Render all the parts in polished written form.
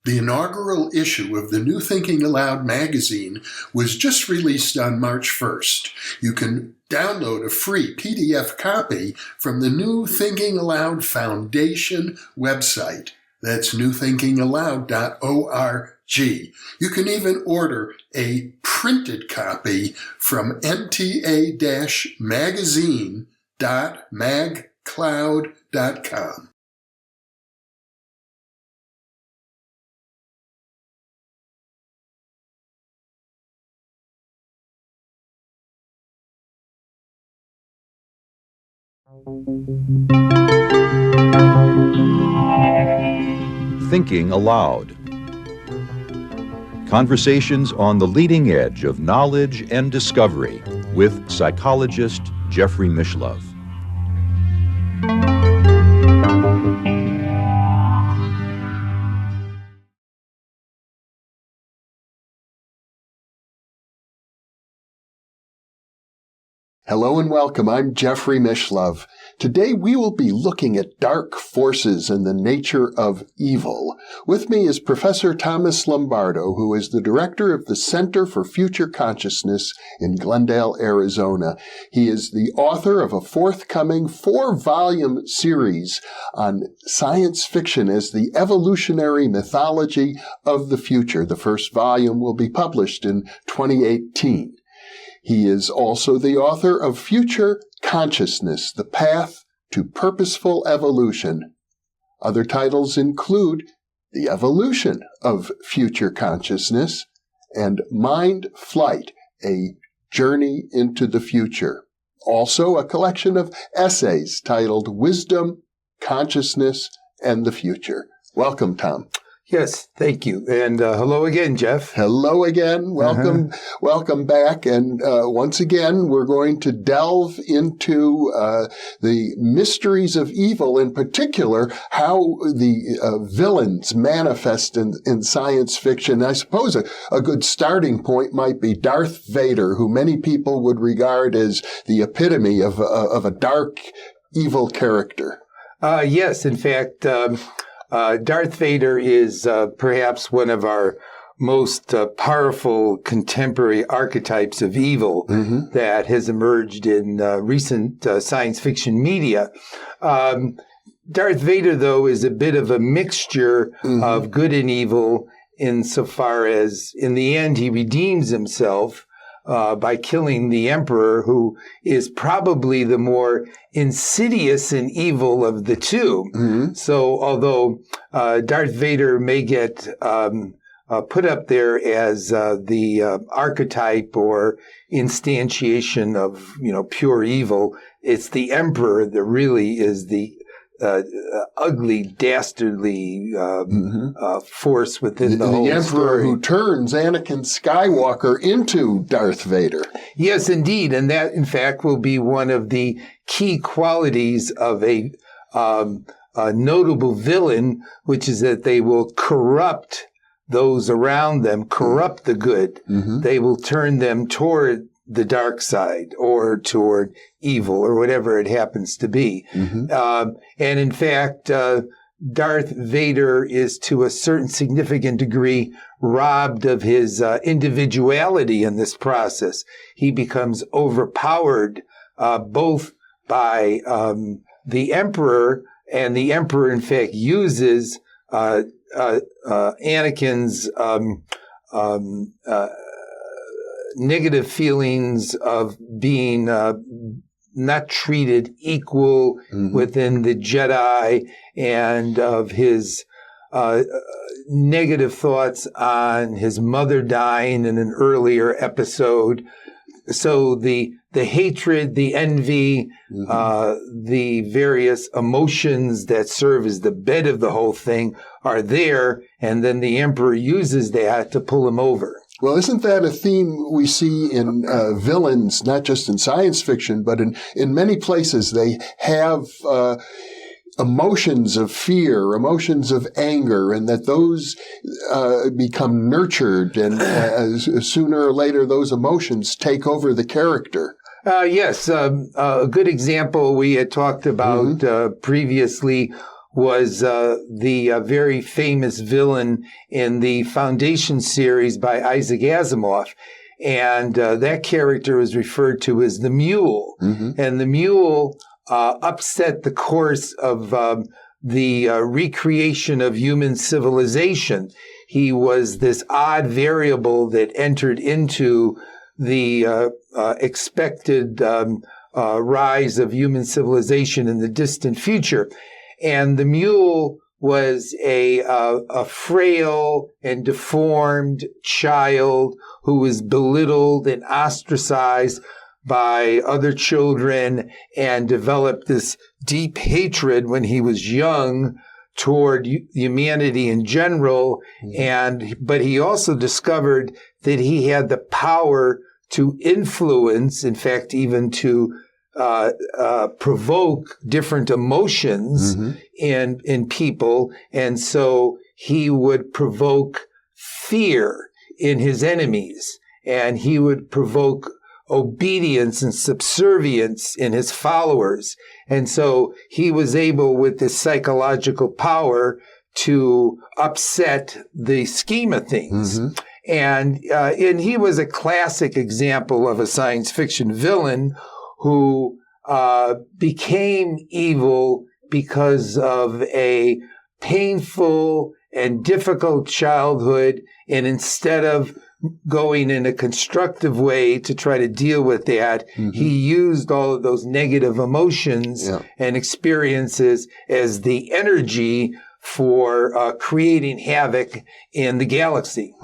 The inaugural issue of the New Thinking Aloud magazine was just released on March 1st. You can download a free PDF copy from the New Thinking Aloud Foundation website. That's newthinkingaloud.org. You can even order a printed copy from nta-magazine.magcloud.com. Thinking Aloud. Conversations on the leading edge of knowledge and discovery with psychologist Jeffrey Mishlove. Hello and welcome. I'm Jeffrey Mishlove. Today we will be looking at dark forces and the nature of evil. With me is Professor Thomas Lombardo, who is the director of the Center for Future Consciousness in Glendale, Arizona. He is the author of a forthcoming 4-volume series on science fiction as the Evolutionary Mythology of the Future. The first volume will be published in 2018. He is also the author of Future Consciousness, The Path to Purposeful Evolution. Other titles include The Evolution of Future Consciousness and Mind Flight, A Journey into the Future. Also a collection of essays titled Wisdom, Consciousness, and the Future. Welcome, Tom. Yes, thank you. And hello again, Jeff. Hello again. Welcome, welcome back. And once again, we're going to delve into the mysteries of evil, in particular, how the villains manifest in science fiction. I suppose a good starting point might be Darth Vader, who many people would regard as the epitome of a dark, evil character. Yes, in fact, Darth Vader is perhaps one of our most powerful contemporary archetypes of evil that has emerged in recent science fiction media. Darth Vader, though, is a bit of a mixture of good and evil insofar as, in the end, he redeems himself by killing the Emperor, who is probably the more insidious and evil of the two. So although Darth Vader may get put up there as the archetype or instantiation of, pure evil, it's the Emperor that really is the ugly, dastardly force within the whole Emperor story. Who turns Anakin Skywalker into Darth Vader. Yes, indeed. And that, in fact, will be one of the key qualities of a notable villain, which is that they will corrupt those around them, corrupt the good. They will turn them toward the dark side or toward evil or whatever it happens to be. And in fact, Darth Vader is to a certain significant degree robbed of his individuality in this process. He becomes overpowered both by the Emperor, and the Emperor, in fact, uses Anakin's negative feelings of being not treated equal within the Jedi, and of his negative thoughts on his mother dying in an earlier episode. So the hatred, the envy, the various emotions that serve as the bed of the whole thing are there, and then the Emperor uses that to pull him over. Well, isn't that a theme we see in villains, not just in science fiction, but in many places? They have emotions of fear, emotions of anger, and that those become nurtured, and sooner or later those emotions take over the character. Yes, a good example we had talked about previously was the very famous villain in the Foundation series by Isaac Asimov. And that character was referred to as the Mule. And the Mule upset the course of the recreation of human civilization. He was this odd variable that entered into the expected rise of human civilization in the distant future. And the Mule was a frail and deformed child who was belittled and ostracized by other children and developed this deep hatred when he was young toward humanity in general. But he also discovered that he had the power to influence, in fact, even to provoke different emotions in people. And so he would provoke fear in his enemies, and he would provoke obedience and subservience in his followers. And so he was able, with this psychological power, to upset the scheme of things. And he was a classic example of a science fiction villain who became evil because of a painful and difficult childhood. And instead of going in a constructive way to try to deal with that, he used all of those negative emotions and experiences as the energy for creating havoc in the galaxy.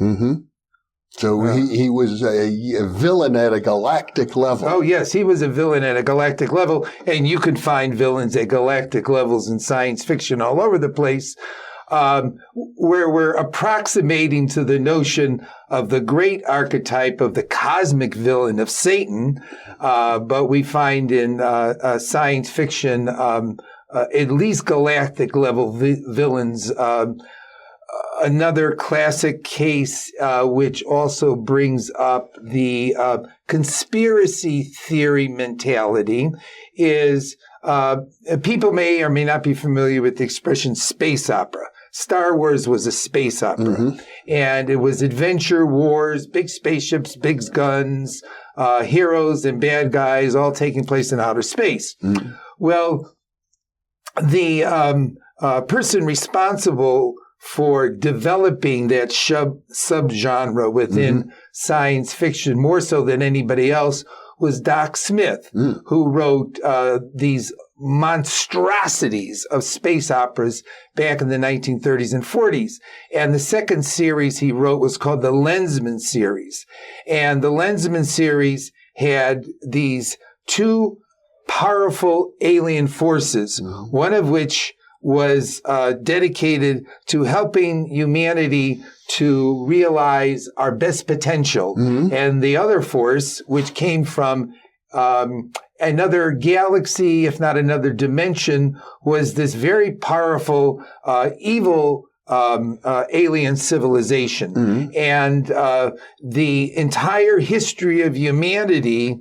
So he was a villain at a galactic level. Oh, yes, he was a villain at a galactic level. And you can find villains at galactic levels in science fiction all over the place, where we're approximating to the notion of the great archetype of the cosmic villain of Satan. But we find in science fiction at least galactic level villains. Another classic case, which also brings up the conspiracy theory mentality, is people may or may not be familiar with the expression space opera. Star Wars was a space opera, and it was adventure, wars, big spaceships, big guns, heroes and bad guys all taking place in outer space. Well, the person responsible for developing that subgenre within science fiction, more so than anybody else, was Doc Smith, who wrote these monstrosities of space operas back in the 1930s and 40s. And the second series he wrote was called the Lensman series. And the Lensman series had these two powerful alien forces, one of which was dedicated to helping humanity to realize our best potential. And the other force, which came from another galaxy, if not another dimension, was this very powerful, evil alien civilization. And the entire history of humanity,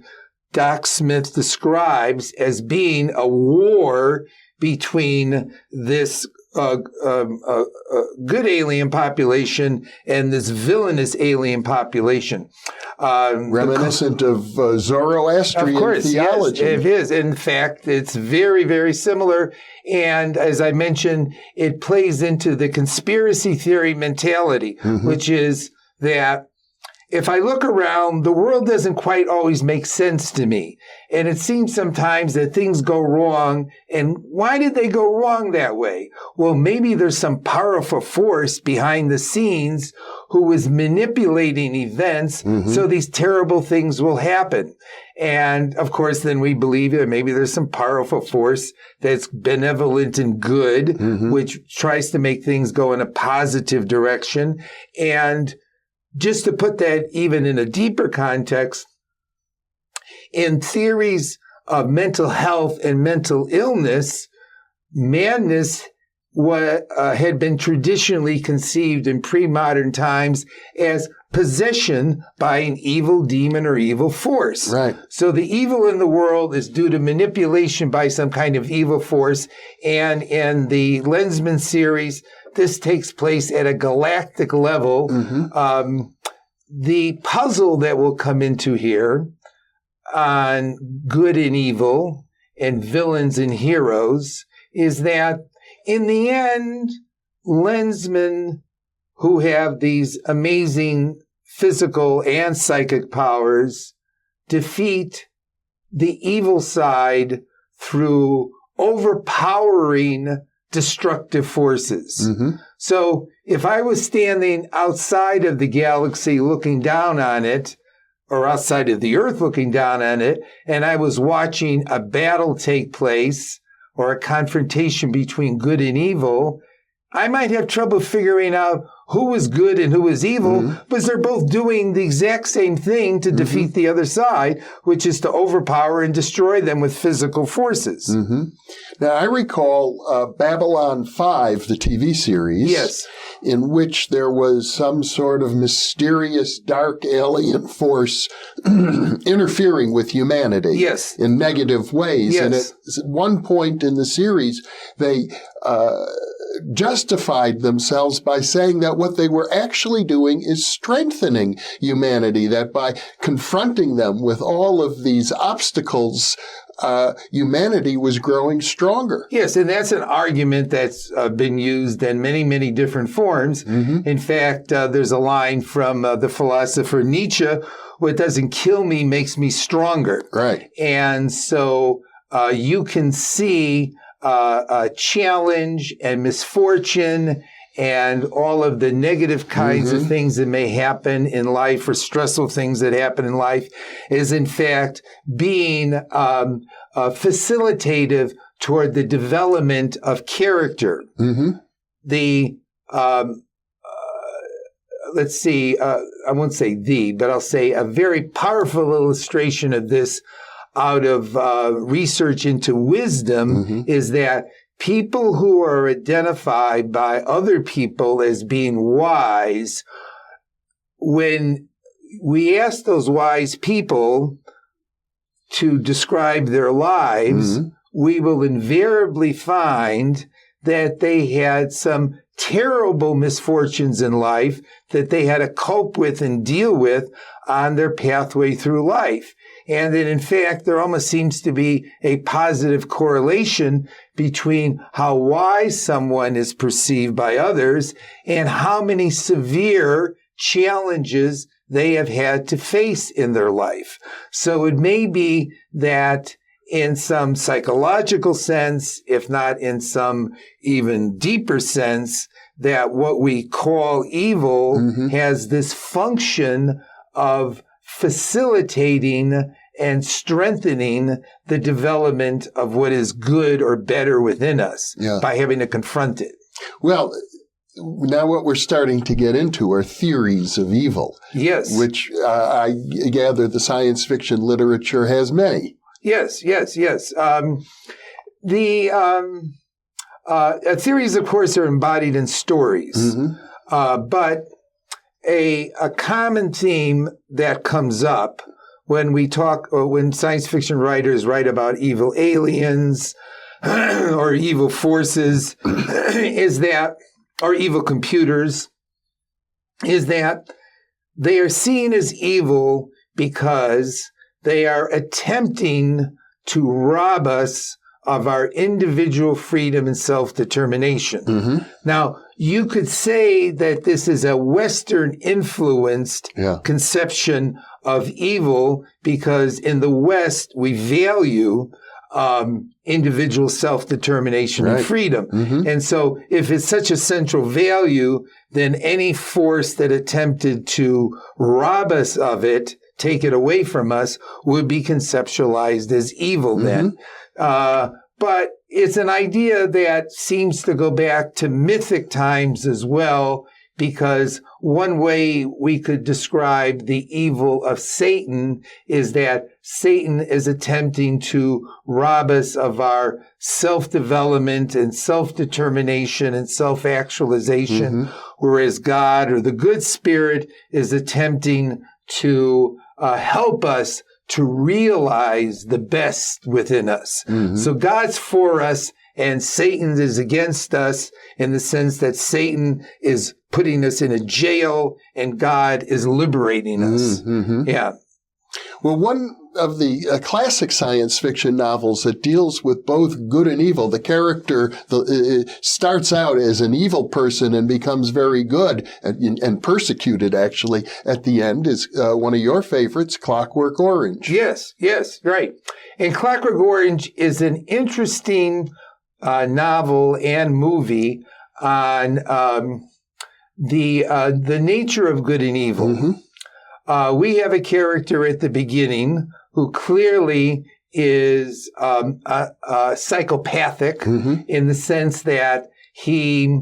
Doc Smith describes as being a war between this good alien population and this villainous alien population. Reminiscent of Zoroastrian theology. Yes, it is. In fact, it's very, very similar. And as I mentioned, it plays into the conspiracy theory mentality, which is that if I look around, the world doesn't quite always make sense to me. And it seems sometimes that things go wrong. And why did they go wrong that way? Well, maybe there's some powerful force behind the scenes who is manipulating events so these terrible things will happen. And of course, then we believe that maybe there's some powerful force that's benevolent and good, which tries to make things go in a positive direction. And just to put that even in a deeper context, in theories of mental health and mental illness, madness had been traditionally conceived in pre-modern times as possession by an evil demon or evil force. Right. So the evil in the world is due to manipulation by some kind of evil force. And in the Lensman series, this takes place at a galactic level. The puzzle that will come into here on good and evil and villains and heroes is that in the end, Lensmen who have these amazing physical and psychic powers defeat the evil side through overpowering destructive forces. So if I was standing outside of the galaxy looking down on it, or outside of the Earth looking down on it, and I was watching a battle take place or a confrontation between good and evil, I might have trouble figuring out who was good and who was evil, because they're both doing the exact same thing to defeat the other side, which is to overpower and destroy them with physical forces. Now, I recall Babylon 5, the TV series, Yes. in which there was some sort of mysterious dark alien force interfering with humanity Yes. in negative ways. Yes. And at one point in the series, they justified themselves by saying that what they were actually doing is strengthening humanity, that by confronting them with all of these obstacles, humanity was growing stronger. Yes, and that's an argument that's been used in many, many different forms. In fact, there's a line from the philosopher Nietzsche, what doesn't kill me makes me stronger. Right. And so you can see challenge and misfortune and all of the negative kinds of things that may happen in life or stressful things that happen in life is in fact being facilitative toward the development of character. The let's see, I won't say but I'll say a very powerful illustration of this out of research into wisdom is that people who are identified by other people as being wise, when we ask those wise people to describe their lives, we will invariably find that they had some terrible misfortunes in life that they had to cope with and deal with on their pathway through life. And that, in fact, there almost seems to be a positive correlation between how wise someone is perceived by others and how many severe challenges they have had to face in their life. So it may be that in some psychological sense, if not in some even deeper sense, that what we call evil has this function of facilitating and strengthening the development of what is good or better within us by having to confront it. Well, now what we're starting to get into are theories of evil. Yes. Which I gather the science fiction literature has many. Yes. Theories, of course, are embodied in stories. But a common theme that comes up when we talk, or when science fiction writers write about evil aliens or evil forces, is that, or evil computers, is that they are seen as evil because they are attempting to rob us of our individual freedom and self-determination. Now, you could say that this is a Western-influenced conception of evil because in the West, we value individual self-determination and freedom. And so if it's such a central value, then any force that attempted to rob us of it, take it away from us, would be conceptualized as evil then. But it's an idea that seems to go back to mythic times as well, because one way we could describe the evil of Satan is that Satan is attempting to rob us of our self-development and self-determination and self-actualization, whereas God, or the good spirit, is attempting to help us to realize the best within us. So God's for us and Satan is against us, in the sense that Satan is putting us in a jail and God is liberating us. Yeah. Well, one of the classic science fiction novels that deals with both good and evil, the character starts out as an evil person and becomes very good and persecuted, actually, at the end, is one of your favorites, Clockwork Orange. Yes, right. And Clockwork Orange is an interesting novel and movie on the nature of good and evil. We have a character at the beginning who clearly is psychopathic in the sense that he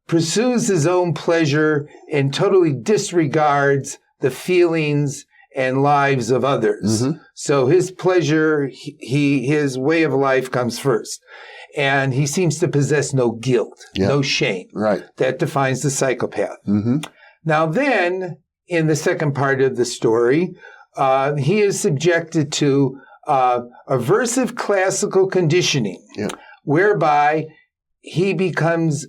pursues his own pleasure and totally disregards the feelings and lives of others. So his pleasure, his way of life comes first. And he seems to possess no guilt, no shame. Right. That defines the psychopath. Now then, in the second part of the story, he is subjected to aversive classical conditioning, whereby he becomes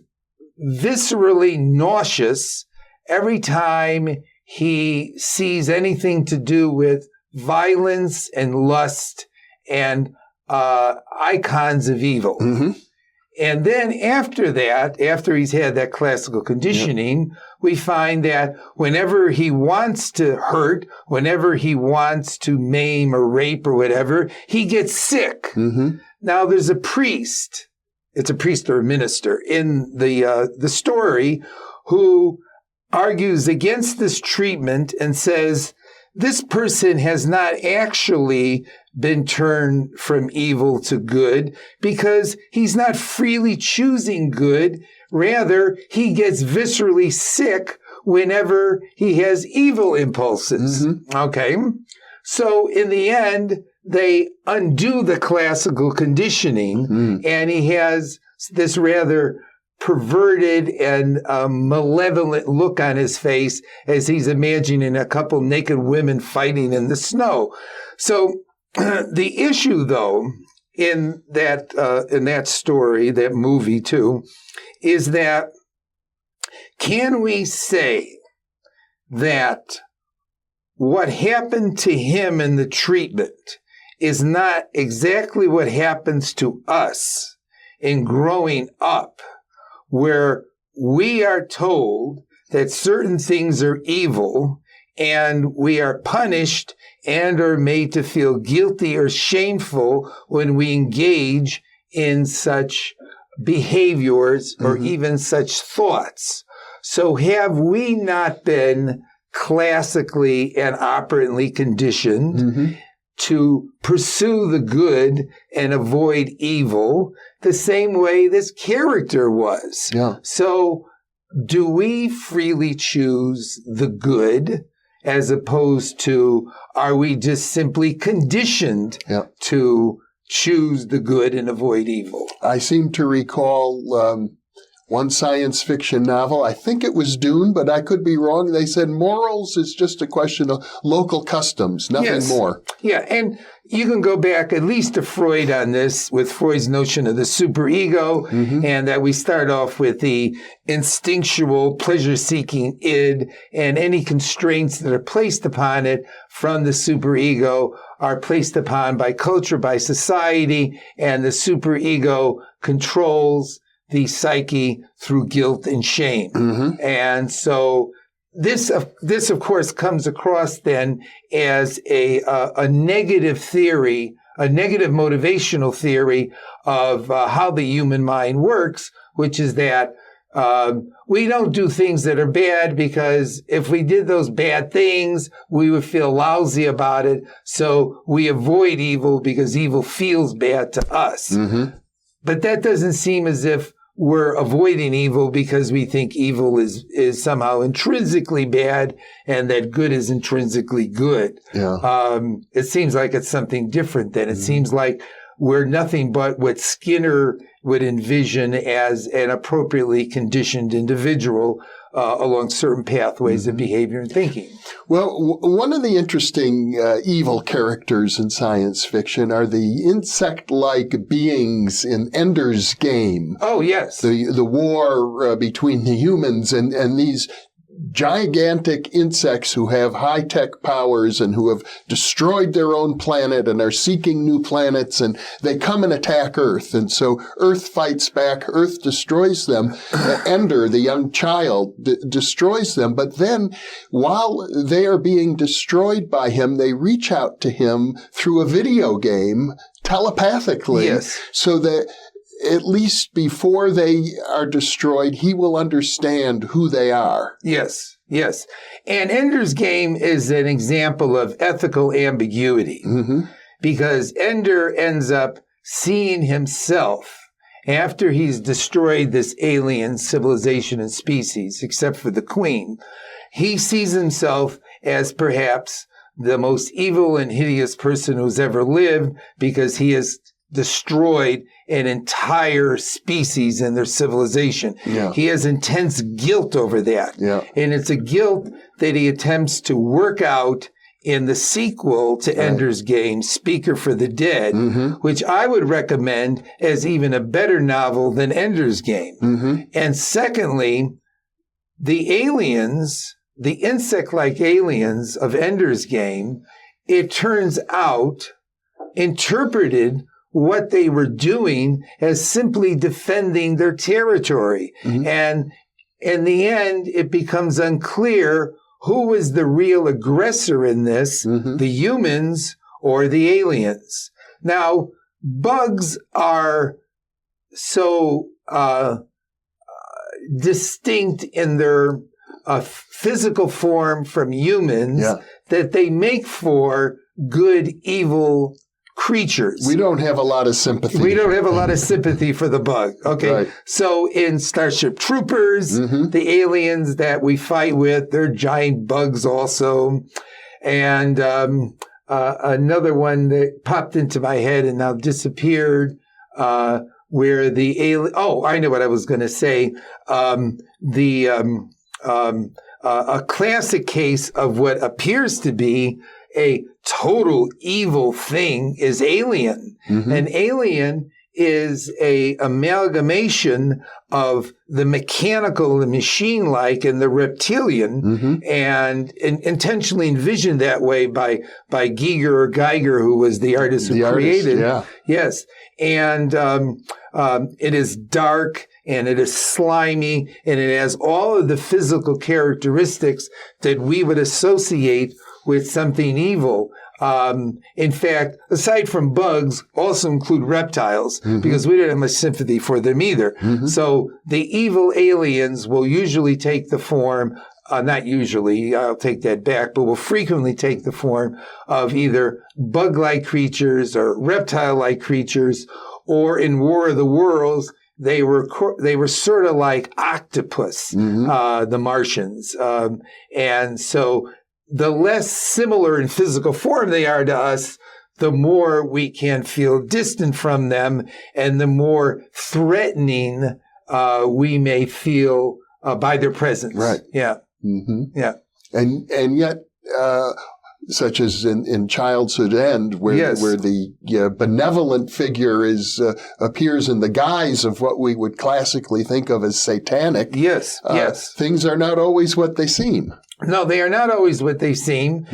viscerally nauseous every time he sees anything to do with violence and lust and icons of evil. And then after that, after he's had that classical conditioning, we find that whenever he wants to hurt, whenever he wants to maim or rape or whatever, he gets sick. Now there's a priest, it's a priest or a minister in the story, who argues against this treatment and says, this person has not actually been turned from evil to good because he's not freely choosing good. Rather, he gets viscerally sick whenever he has evil impulses. Okay. So in the end, they undo the classical conditioning and he has this rather perverted and malevolent look on his face as he's imagining a couple naked women fighting in the snow. So the issue, though, in that story, that movie too, is that can we say that what happened to him in the treatment is not exactly what happens to us in growing up, where we are told that certain things are evil and we are punished and are made to feel guilty or shameful when we engage in such behaviors or even such thoughts. So have we not been classically and operantly conditioned to pursue the good and avoid evil the same way this character was? So do we freely choose the good, as opposed to are we just simply conditioned to choose the good and avoid evil? I seem to recall one science fiction novel, I think it was Dune, but I could be wrong. They said morals is just a question of local customs, nothing more. Yeah, and you can go back at least to Freud on this, with Freud's notion of the superego, and that we start off with the instinctual, pleasure-seeking id, and any constraints that are placed upon it from the superego are placed upon by culture, by society, and the superego controls the psyche through guilt and shame. And so this of course comes across then as a negative theory, a negative motivational theory of how the human mind works, which is that we don't do things that are bad because if we did those bad things, we would feel lousy about it. So we avoid evil because evil feels bad to us. But that doesn't seem as if we're avoiding evil because we think evil is somehow intrinsically bad and that good is intrinsically good. Yeah. It seems like it's something different then. It seems like we're nothing but what Skinner would envision as an appropriately conditioned individual along certain pathways of behavior and thinking. Well, one of the interesting evil characters in science fiction are the insect-like beings in Ender's Game. Oh, yes. The war between the humans and these gigantic insects who have high-tech powers and who have destroyed their own planet and are seeking new planets, and they come and attack Earth. And so Earth fights back. Earth destroys them. Ender, the young child, destroys them. But then while they are being destroyed by him, they reach out to him through a video game telepathically. Yes. So that at least before they are destroyed, he will understand who they are. Yes, yes. And Ender's Game is an example of ethical ambiguity because Ender ends up seeing himself after he's destroyed this alien civilization and species, except for the queen. He sees himself as perhaps the most evil and hideous person who's ever lived because he has destroyed an entire species and their civilization. Yeah. He has intense guilt over that. Yeah. And it's a guilt that he attempts to work out in the sequel to Ender's Game, Speaker for the Dead, which I would recommend as even a better novel than Ender's Game. And secondly, the aliens, the insect-like aliens of Ender's Game, it turns out, interpreted what they were doing as simply defending their territory. And in the end, it becomes unclear who was the real aggressor in this, the humans or the aliens. Now, bugs are so distinct in their physical form from humans that they make for good, evil creatures. We don't have a lot of sympathy. We don't have a lot of sympathy for the bug. Okay. Right. So in Starship Troopers, the aliens that we fight with, they're giant bugs also. And another one that popped into my head and now disappeared, where the alien, I know what I was going to say. A classic case of what appears to be a total evil thing is Alien. An alien is a amalgamation of the mechanical, the machine-like, and the reptilian, and intentionally envisioned that way by Giger or Geiger, who was the artist who created. Yes. And it is dark, and it is slimy, and it has all of the physical characteristics that we would associate with something evil. In fact, aside from bugs, also include reptiles, because we don't have much sympathy for them either. So the evil aliens will usually take the form, not usually, I'll take that back, but will frequently take the form of either bug-like creatures or reptile-like creatures, or in War of the Worlds, they were sort of like octopus, the Martians. And so the less similar in physical form they are to us, the more we can feel distant from them, and the more threatening we may feel by their presence. Right. Yeah. Yeah. And yet, such as in Childhood's End, where the benevolent figure appears in the guise of what we would classically think of as satanic. Yes. Things are not always what they seem. No, they are not always what they seem.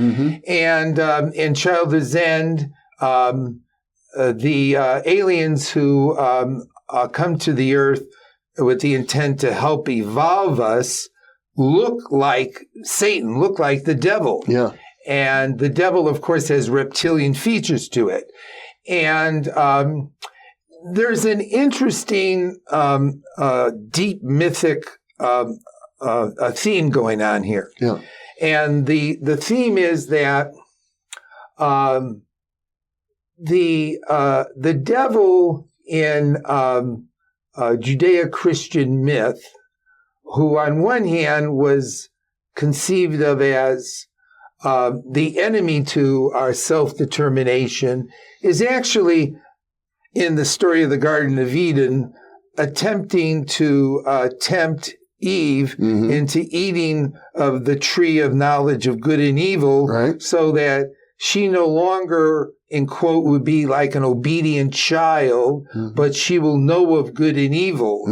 And in Childhood's End, the aliens who come to the Earth with the intent to help evolve us look like Satan, look like the devil. Yeah. And the devil, of course, has reptilian features to it. And there's an interesting, deep mythic a theme going on here. Yeah. And the theme is that the devil in Judeo-Christian myth, who on one hand was conceived of as the enemy to our self-determination, is actually, in the story of the Garden of Eden, attempting to tempt Eve into eating of the tree of knowledge of good and evil, Right. so that she no longer, in quote, would be like an obedient child, but she will know of good and evil.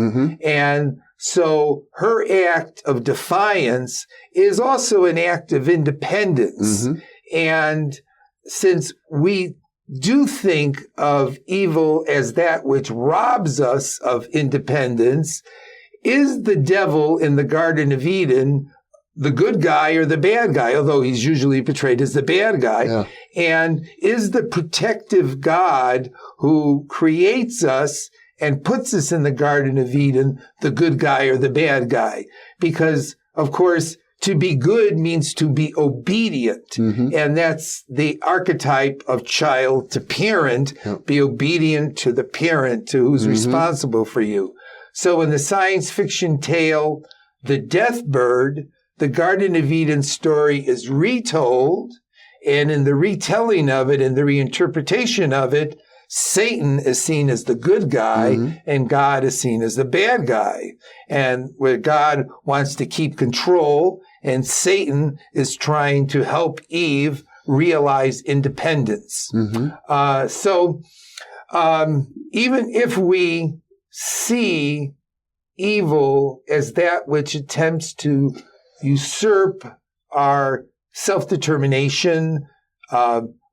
And so her act of defiance is also an act of independence. And since we do think of evil as that which robs us of independence, is the devil in the Garden of Eden the good guy or the bad guy, although he's usually portrayed as the bad guy? Yeah. And is the protective God who creates us and puts us in the Garden of Eden the good guy or the bad guy? Because, of course, to be good means to be obedient. And that's the archetype of child to parent. Be obedient to the parent, to who's responsible for you. So in the science fiction tale, The Death Bird, the Garden of Eden story is retold. And in the retelling of it and the reinterpretation of it, Satan is seen as the good guy and God is seen as the bad guy. And where God wants to keep control and Satan is trying to help Eve realize independence. So even if we see evil as that which attempts to usurp our self-determination,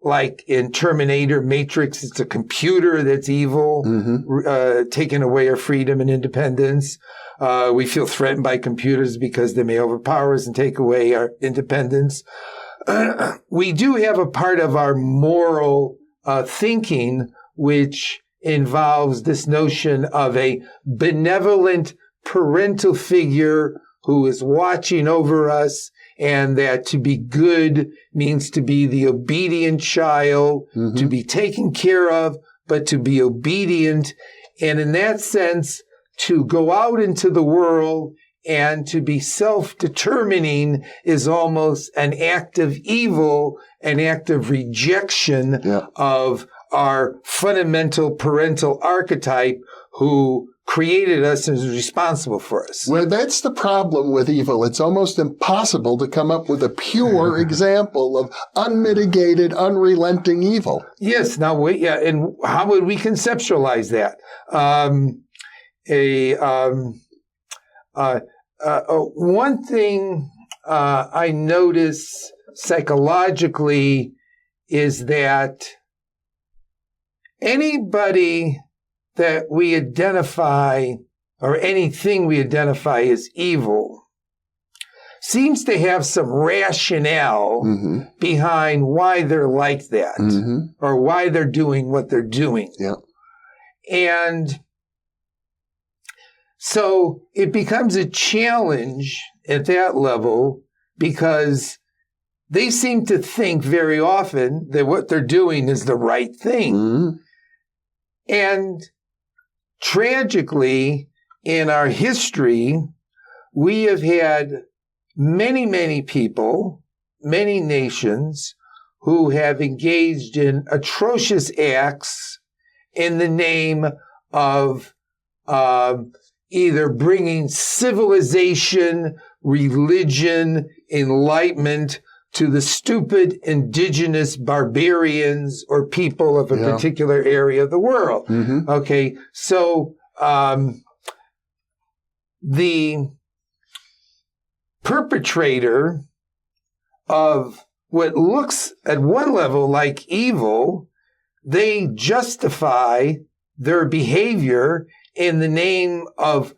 like in Terminator, Matrix, it's a computer that's evil, taking away our freedom and independence. We feel threatened by computers because they may overpower us and take away our independence. We do have a part of our moral thinking which involves this notion of a benevolent parental figure who is watching over us, and that to be good means to be the obedient child, to be taken care of, but to be obedient. And in that sense, to go out into the world and to be self-determining is almost an act of evil, an act of rejection of our fundamental parental archetype who created us and is responsible for us. Well, that's the problem with evil. It's almost impossible to come up with a pure example of unmitigated, unrelenting evil. Yes. Now, and how would we conceptualize that? One thing I notice psychologically is that anybody that we identify, or anything we identify as evil, seems to have some rationale behind why they're like that, or why they're doing what they're doing. And so it becomes a challenge at that level, because they seem to think very often that what they're doing is the right thing. And tragically, in our history, we have had many, many people, many nations who have engaged in atrocious acts in the name of either bringing civilization, religion, enlightenment to the stupid indigenous barbarians or people of a particular area of the world. Okay, so the perpetrator of what looks at one level like evil, they justify their behavior in the name of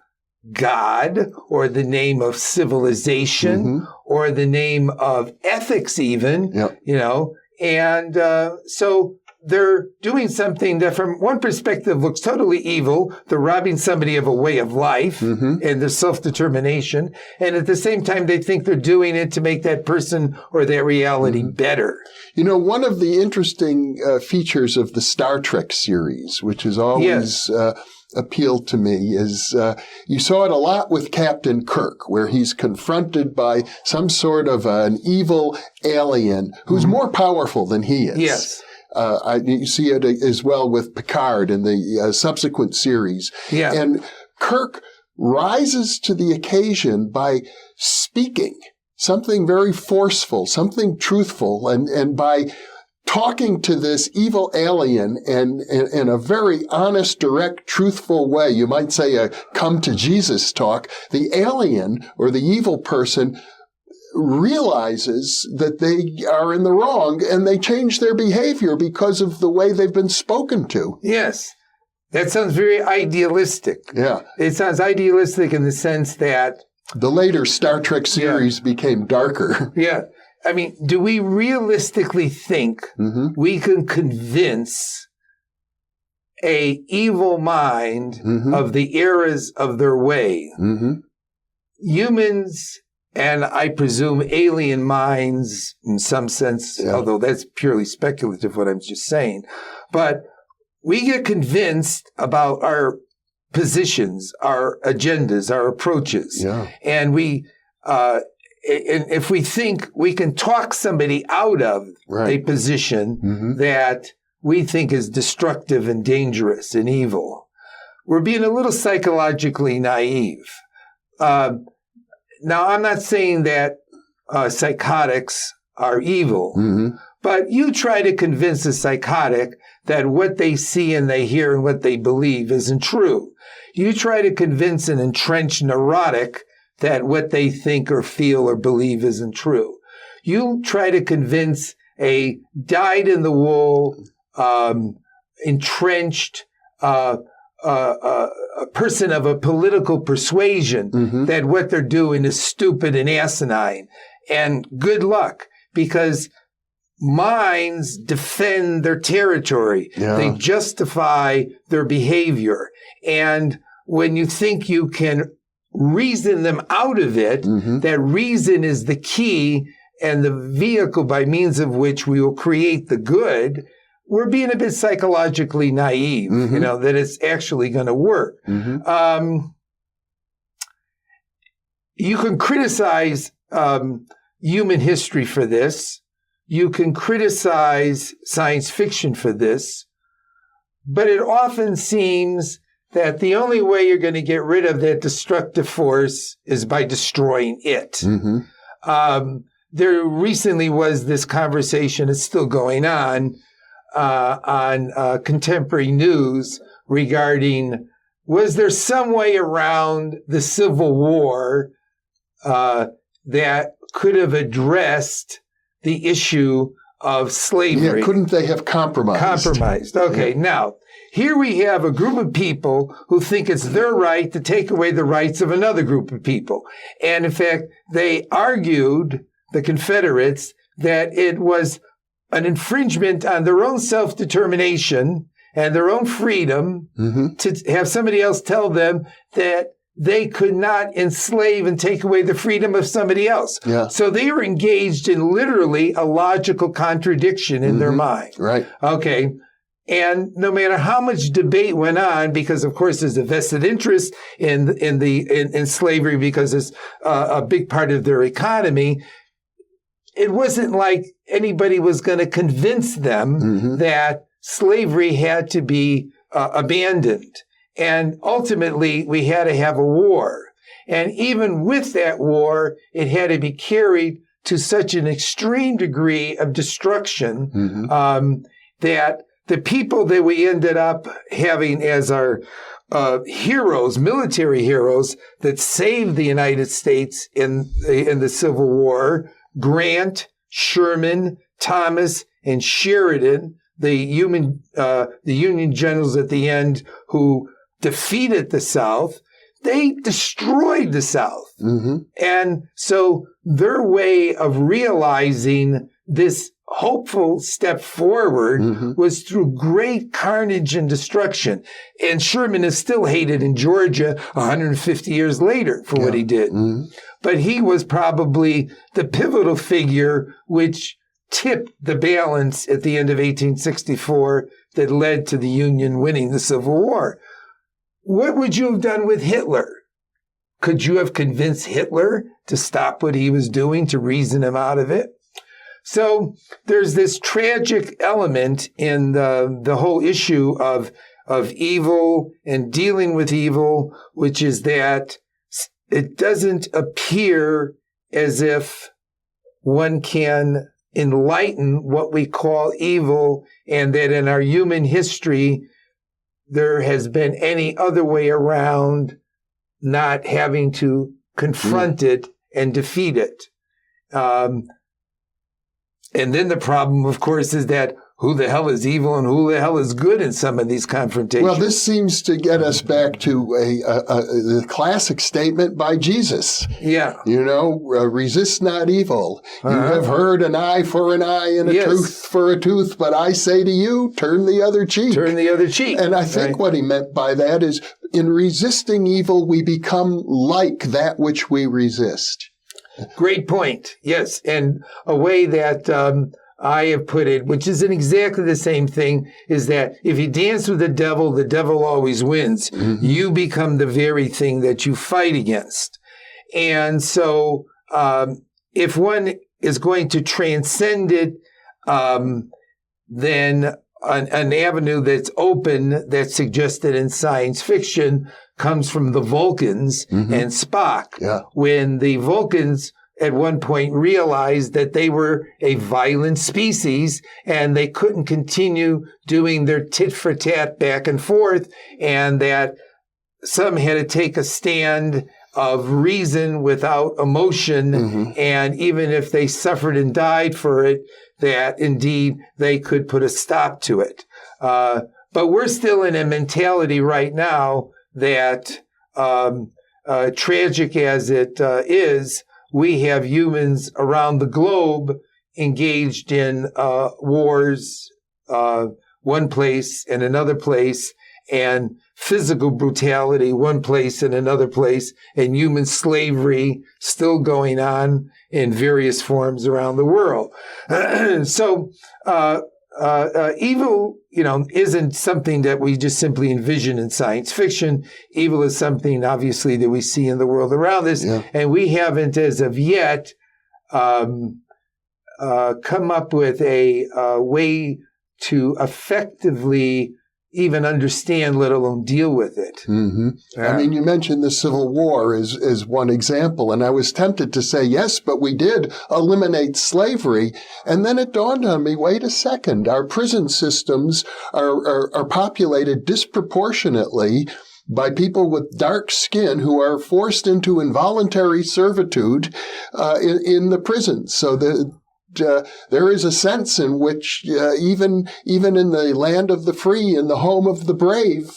God, or the name of civilization, or the name of ethics even, you know, and so they're doing something that from one perspective looks totally evil. They're robbing somebody of a way of life and their self-determination, and at the same time they think they're doing it to make that person or that reality better. You know, one of the interesting features of the Star Trek series, which is always appealed to me is you saw it a lot with Captain Kirk, where he's confronted by some sort of an evil alien who's more powerful than he is. Yes. You see it as well with Picard in the subsequent series. Yeah. And Kirk rises to the occasion by speaking something very forceful, something truthful, and by talking to this evil alien in a very honest, direct, truthful way. You might say a come to Jesus talk. The alien or the evil person realizes that they are in the wrong and they change their behavior because of the way they've been spoken to. Yes. That sounds very idealistic. Yeah. It sounds idealistic in the sense that the later Star Trek series became darker. Yeah. I mean, do we realistically think we can convince a evil mind of the errors of their way? Humans, and I presume alien minds in some sense, although that's purely speculative what I'm just saying, but we get convinced about our positions, our agendas, our approaches, and we and if we think we can talk somebody out of a position that we think is destructive and dangerous and evil, we're being a little psychologically naive. Now, I'm not saying that psychotics are evil, but you try to convince a psychotic that what they see and they hear and what they believe isn't true. You try to convince an entrenched neurotic that what they think or feel or believe isn't true. You try to convince a dyed-in-the-wool, entrenched a person of a political persuasion that what they're doing is stupid and asinine. And good luck, because minds defend their territory. They justify their behavior. And when you think you can reason them out of it, that reason is the key and the vehicle by means of which we will create the good, we're being a bit psychologically naive, you know, that it's actually going to work. You can criticize human history for this. You can criticize science fiction for this. But it often seems that the only way you're going to get rid of that destructive force is by destroying it. There recently was this conversation, it's still going on contemporary news regarding, was there some way around the Civil War that could have addressed the issue of slavery? Yeah, couldn't they have compromised? Okay, now, here we have a group of people who think it's their right to take away the rights of another group of people. And in fact, they argued, the Confederates, that it was an infringement on their own self-determination and their own freedom to have somebody else tell them that they could not enslave and take away the freedom of somebody else. So they were engaged in literally a logical contradiction in their mind. Okay. And no matter how much debate went on, because of course there's a vested interest in slavery because it's a big part of their economy, it wasn't like anybody was going to convince them that slavery had to be abandoned. And ultimately, we had to have a war. And even with that war, it had to be carried to such an extreme degree of destruction that the people that we ended up having as our heroes, military heroes that saved the United States in the Civil War, Grant, Sherman, Thomas, and Sheridan, the Union generals at the end who defeated the South, they destroyed the South. And so their way of realizing this hopeful step forward was through great carnage and destruction. And Sherman is still hated in Georgia 150 years later for what he did. But he was probably the pivotal figure which tipped the balance at the end of 1864 that led to the Union winning the Civil War. what would you have done with Hitler? Could you have convinced Hitler to stop what he was doing, to reason him out of it? So there's this tragic element in the whole issue of evil and dealing with evil, which is that it doesn't appear as if one can enlighten what we call evil, and that in our human history, there has been any other way around not having to confront it and defeat it. And then the problem, of course, is that who the hell is evil and who the hell is good in some of these confrontations? Well, this seems to get us back to the classic statement by Jesus. Yeah. Resist not evil. You have heard an eye for an eye and a tooth for a tooth, but I say to you, turn the other cheek. Turn the other cheek. And I think what he meant by that is, in resisting evil, we become like that which we resist. Great point. Yes. And a way that I have put it, which isn't exactly the same thing, is that if you dance with the devil always wins. Mm-hmm. You become the very thing that you fight against. And so if one is going to transcend it, then an avenue that's open, that's suggested in science fiction, comes from the Vulcans and Spock. Yeah. When the Vulcans at one point realized that they were a violent species and they couldn't continue doing their tit-for-tat back and forth, and that some had to take a stand of reason without emotion, and even if they suffered and died for it, that indeed they could put a stop to it. But we're still in a mentality right now that, tragic as it is, we have humans around the globe engaged in wars, one place and another place, and physical brutality one place and another place, and human slavery still going on in various forms around the world. So evil, isn't something that we just simply envision in science fiction. Evil is something, obviously, that we see in the world around us, and we haven't, as of yet, come up with a way to effectively even understand, let alone deal with it. Mm-hmm. I mean, you mentioned the Civil War as one example, and I was tempted to say, yes, but we did eliminate slavery. And then it dawned on me, wait a second, our prison systems are populated disproportionately by people with dark skin who are forced into involuntary servitude in the prisons. So there is a sense in which even in the land of the free and the home of the brave,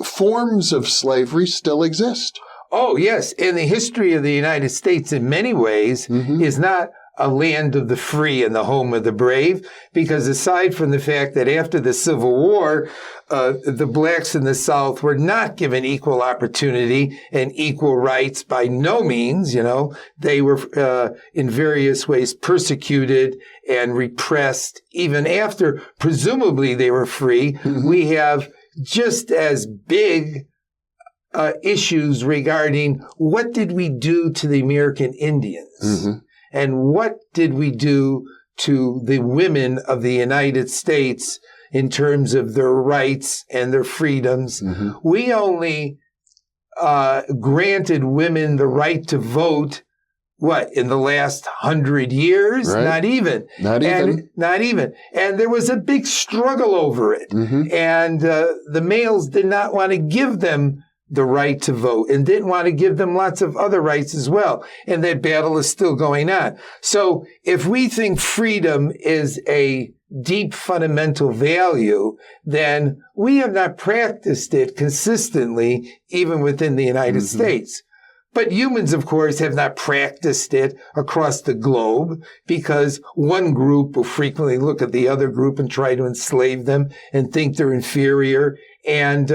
forms of slavery still exist. Oh, yes. And the history of the United States in many ways is not a land of the free and the home of the brave, because aside from the fact that after the Civil War, the blacks in the South were not given equal opportunity and equal rights by no means. They were in various ways persecuted and repressed even after presumably they were free. We have just as big issues regarding what did we do to the American Indians? And what did we do to the women of the United States in terms of their rights and their freedoms? We only granted women the right to vote, in the last 100 years? Right. Not even. Not even. And there was a big struggle over it. And the males did not want to give them the right to vote and didn't want to give them lots of other rights as well. And that battle is still going on. So if we think freedom is a deep fundamental value, then we have not practiced it consistently, even within the United States. But humans, of course, have not practiced it across the globe, because one group will frequently look at the other group and try to enslave them and think they're inferior. And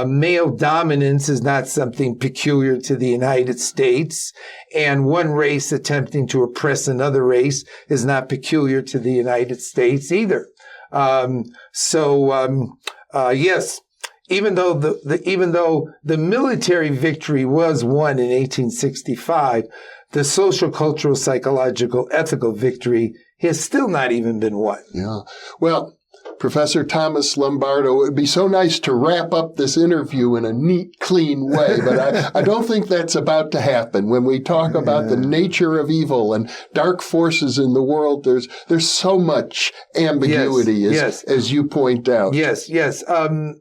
male dominance is not something peculiar to the United States. And one race attempting to oppress another race is not peculiar to the United States either. Yes, even though the military victory was won in 1865, the social, cultural, psychological, ethical victory has still not even been won. Yeah. Well, Professor Thomas Lombardo, it would be so nice to wrap up this interview in a neat, clean way, but I don't think that's about to happen. When we talk about the nature of evil and dark forces in the world, there's so much ambiguity, as you point out. Yes. I'll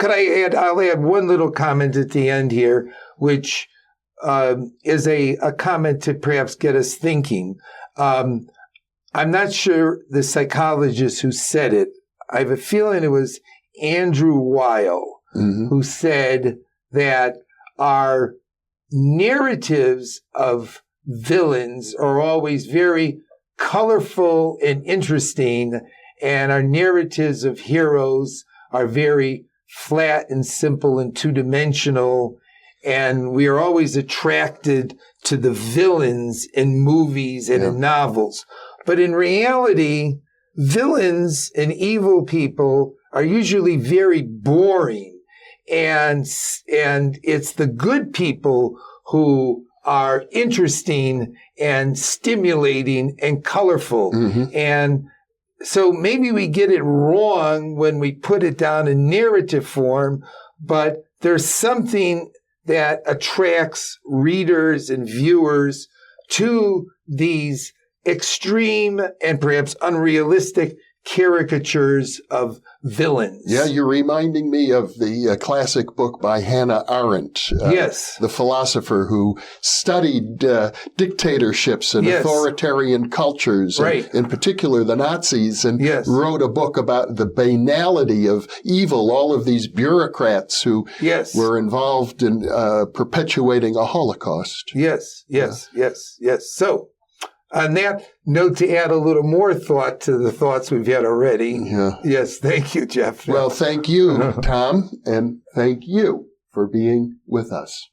add one little comment at the end here, which is a comment to perhaps get us thinking. I'm not sure the psychologist who said it. I have a feeling it was Andrew Weil, who said that our narratives of villains are always very colorful and interesting, and our narratives of heroes are very flat and simple and two-dimensional, and we are always attracted to the villains in movies and in novels. But in reality, villains and evil people are usually very boring. And it's the good people who are interesting and stimulating and colorful. And so maybe we get it wrong when we put it down in narrative form, but there's something that attracts readers and viewers to these extreme and perhaps unrealistic caricatures of villains. Yeah, you're reminding me of the classic book by Hannah Arendt. The philosopher who studied dictatorships and authoritarian cultures, and in particular the Nazis, and wrote a book about the banality of evil, all of these bureaucrats who were involved in perpetuating a holocaust. Yes. So, on that note, to add a little more thought to the thoughts we've had already. Yes, thank you, Jeff. Well, thank you, Tom, and thank you for being with us.